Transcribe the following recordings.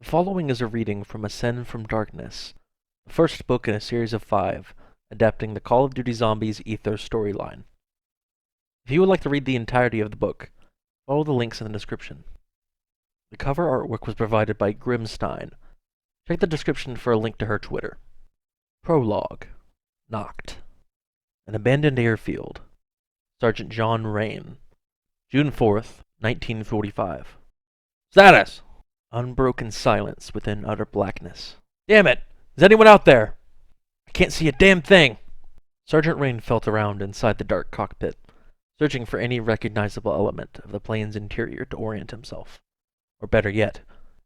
The following is a reading from Ascend from Darkness, the first book in a series of 5, adapting the Call of Duty Zombies Ethos storyline. If you would like to read the entirety of the book, follow the links in the description. The cover artwork was provided by Grimstein. Check the description for a link to her Twitter. Prologue. Nacht. An abandoned airfield. Sergeant John Rain. June 4th, 1945. Status! Unbroken silence within utter blackness. Damn it! Is anyone out there? I can't see a damn thing! Sergeant Rain felt around inside the dark cockpit, searching for any recognizable element of the plane's interior to orient himself. Or better yet,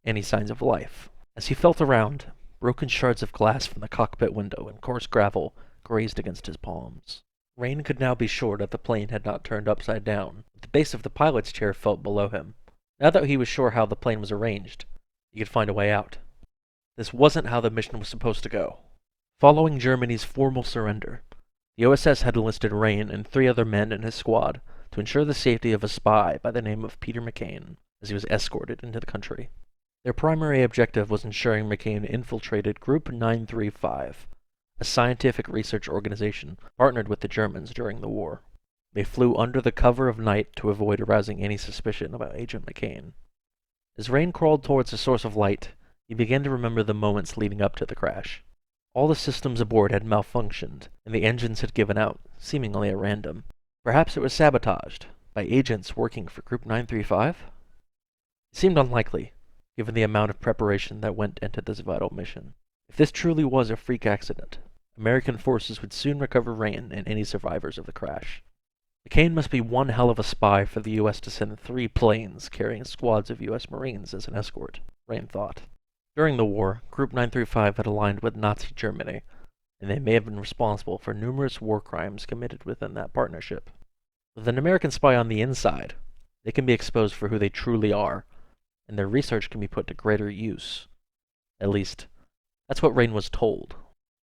any signs of life. As he felt around, broken shards of glass from the cockpit window and coarse gravel grazed against his palms. Rain could now be sure that the plane had not turned upside down. The base of the pilot's chair felt below him. Now that he was sure how the plane was arranged, he could find a way out. This wasn't how the mission was supposed to go. Following Germany's formal surrender, the OSS had enlisted Rain and 3 other men in his squad to ensure the safety of a spy by the name of Peter McCain as he was escorted into the country. Their primary objective was ensuring McCain infiltrated Group 935, a scientific research organization partnered with the Germans during the war. They flew under the cover of night to avoid arousing any suspicion about Agent McCain. As Rain crawled towards the source of light, he began to remember the moments leading up to the crash. All the systems aboard had malfunctioned, and the engines had given out, seemingly at random. Perhaps it was sabotaged by agents working for Group 935? It seemed unlikely, given the amount of preparation that went into this vital mission. If this truly was a freak accident, American forces would soon recover Rain and any survivors of the crash. McCain must be one hell of a spy for the U.S. to send 3 planes carrying squads of U.S. Marines as an escort, Rain thought. During the war, Group 935 had aligned with Nazi Germany, and they may have been responsible for numerous war crimes committed within that partnership. With an American spy on the inside, they can be exposed for who they truly are, and their research can be put to greater use. At least, that's what Rain was told.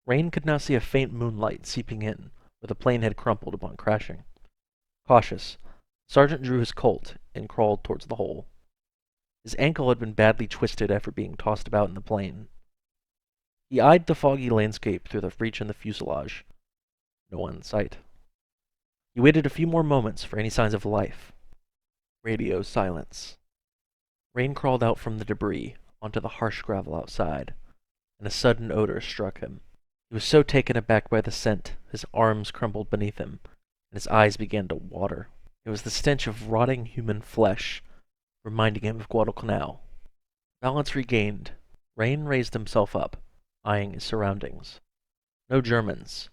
Rain could now see a faint moonlight seeping in, where the plane had crumpled upon crashing. Cautious, Sergeant drew his Colt and crawled towards the hole. His ankle had been badly twisted after being tossed about in the plane. He eyed the foggy landscape through the breach in the fuselage. No one in sight. He waited a few more moments for any signs of life. Radio silence. Rain crawled out from the debris onto the harsh gravel outside, and a sudden odor struck him. He was so taken aback by the scent, his arms crumbled beneath him, and his eyes began to water. It was the stench of rotting human flesh, reminding him of Guadalcanal. Balance regained, Rain raised himself up, eyeing his surroundings. No Germans,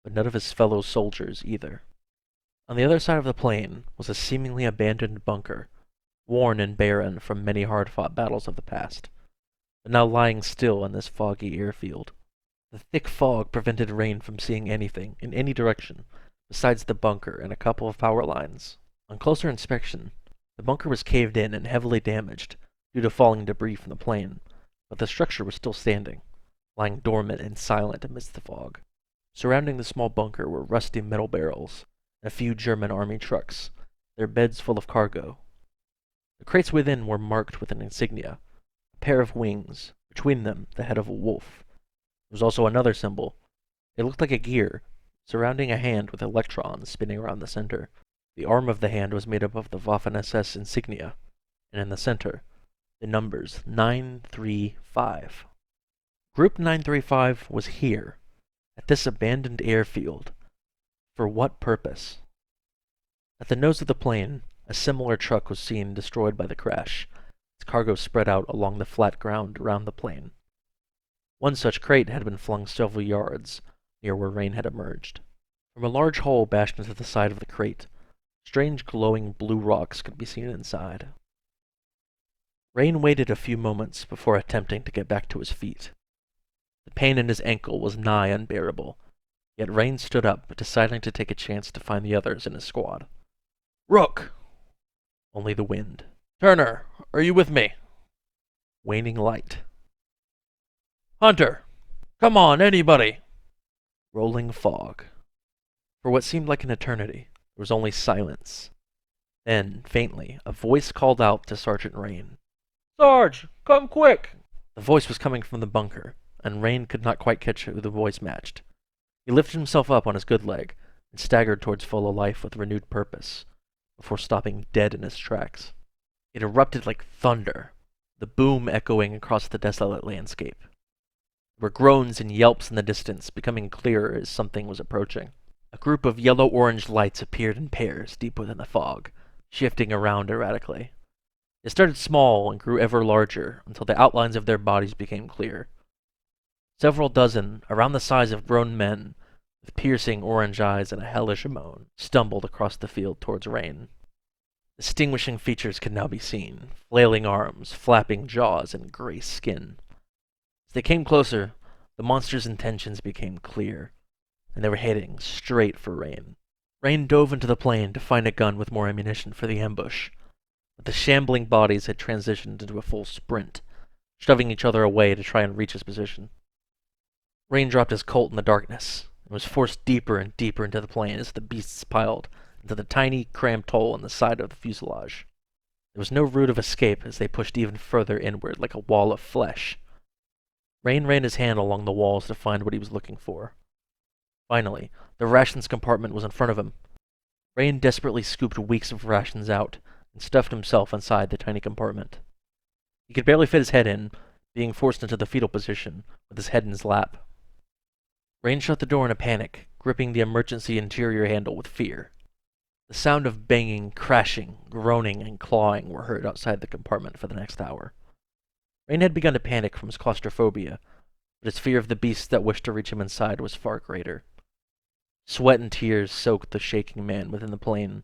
but none of his fellow soldiers either. On the other side of the plane was a seemingly abandoned bunker, worn and barren from many hard-fought battles of the past, but now lying still in this foggy airfield. The thick fog prevented Rain from seeing anything in any direction besides the bunker and a couple of power lines. On closer inspection, the bunker was caved in and heavily damaged due to falling debris from the plane, but the structure was still standing, lying dormant and silent amidst the fog. Surrounding the small bunker were rusty metal barrels and a few German army trucks, their beds full of cargo. The crates within were marked with an insignia, a pair of wings, between them the head of a wolf. There was also another symbol. It looked like a gear, surrounding a hand with electrons spinning around the center. The arm of the hand was made up of the Waffen-SS insignia, and in the center, the numbers 935. Group 935 was here, at this abandoned airfield. For what purpose? At the nose of the plane, a similar truck was seen destroyed by the crash, its cargo spread out along the flat ground around the plane. One such crate had been flung several yards, near where Rain had emerged. From a large hole bashed into the side of the crate, strange glowing blue rocks could be seen inside. Rain waited a few moments before attempting to get back to his feet. The pain in his ankle was nigh unbearable, yet Rain stood up, deciding to take a chance to find the others in his squad. Rook! Only the wind. Turner, are you with me? Waning light. Hunter! Come on, anybody! Rolling fog. For what seemed like an eternity, there was only silence. Then, faintly, a voice called out to Sergeant Rain. Sarge, come quick! The voice was coming from the bunker, and Rain could not quite catch who the voice matched. He lifted himself up on his good leg and staggered towards full of life with renewed purpose, before stopping dead in his tracks. It erupted like thunder, the boom echoing across the desolate landscape. There were groans and yelps in the distance, becoming clearer as something was approaching. A group of yellow-orange lights appeared in pairs deep within the fog, shifting around erratically. They started small and grew ever larger until the outlines of their bodies became clear. Several dozen, around the size of grown men, with piercing orange eyes and a hellish moan, stumbled across the field towards Rain. Distinguishing features could now be seen, flailing arms, flapping jaws, and gray skin. As they came closer, the monster's intentions became clear, and they were heading straight for Rain. Rain dove into the plain to find a gun with more ammunition for the ambush, but the shambling bodies had transitioned into a full sprint, shoving each other away to try and reach his position. Rain dropped his Colt in the darkness, and was forced deeper and deeper into the plain as the beasts piled into the tiny, cramped hole in the side of the fuselage. There was no route of escape as they pushed even further inward like a wall of flesh. Rain ran his hand along the walls to find what he was looking for. Finally, the rations compartment was in front of him. Rain desperately scooped weeks of rations out and stuffed himself inside the tiny compartment. He could barely fit his head in, being forced into the fetal position with his head in his lap. Rain shut the door in a panic, gripping the emergency interior handle with fear. The sound of banging, crashing, groaning, and clawing were heard outside the compartment for the next hour. Rain had begun to panic from his claustrophobia, but his fear of the beasts that wished to reach him inside was far greater. Sweat and tears soaked the shaking man within the plane,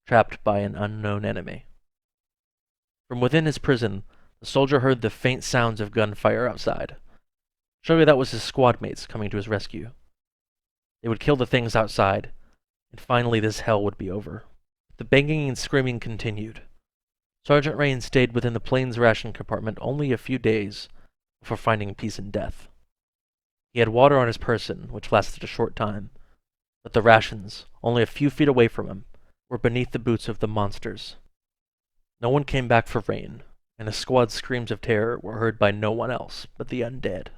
trapped by an unknown enemy. From within his prison, the soldier heard the faint sounds of gunfire outside. Surely that was his squad mates coming to his rescue. They would kill the things outside, and finally this hell would be over. The banging and screaming continued. Sergeant Rain stayed within the plane's ration compartment only a few days before finding peace in death. He had water on his person, which lasted a short time, but the rations, only a few feet away from him, were beneath the boots of the monsters. No one came back for Rain, and his squad's screams of terror were heard by no one else but the undead.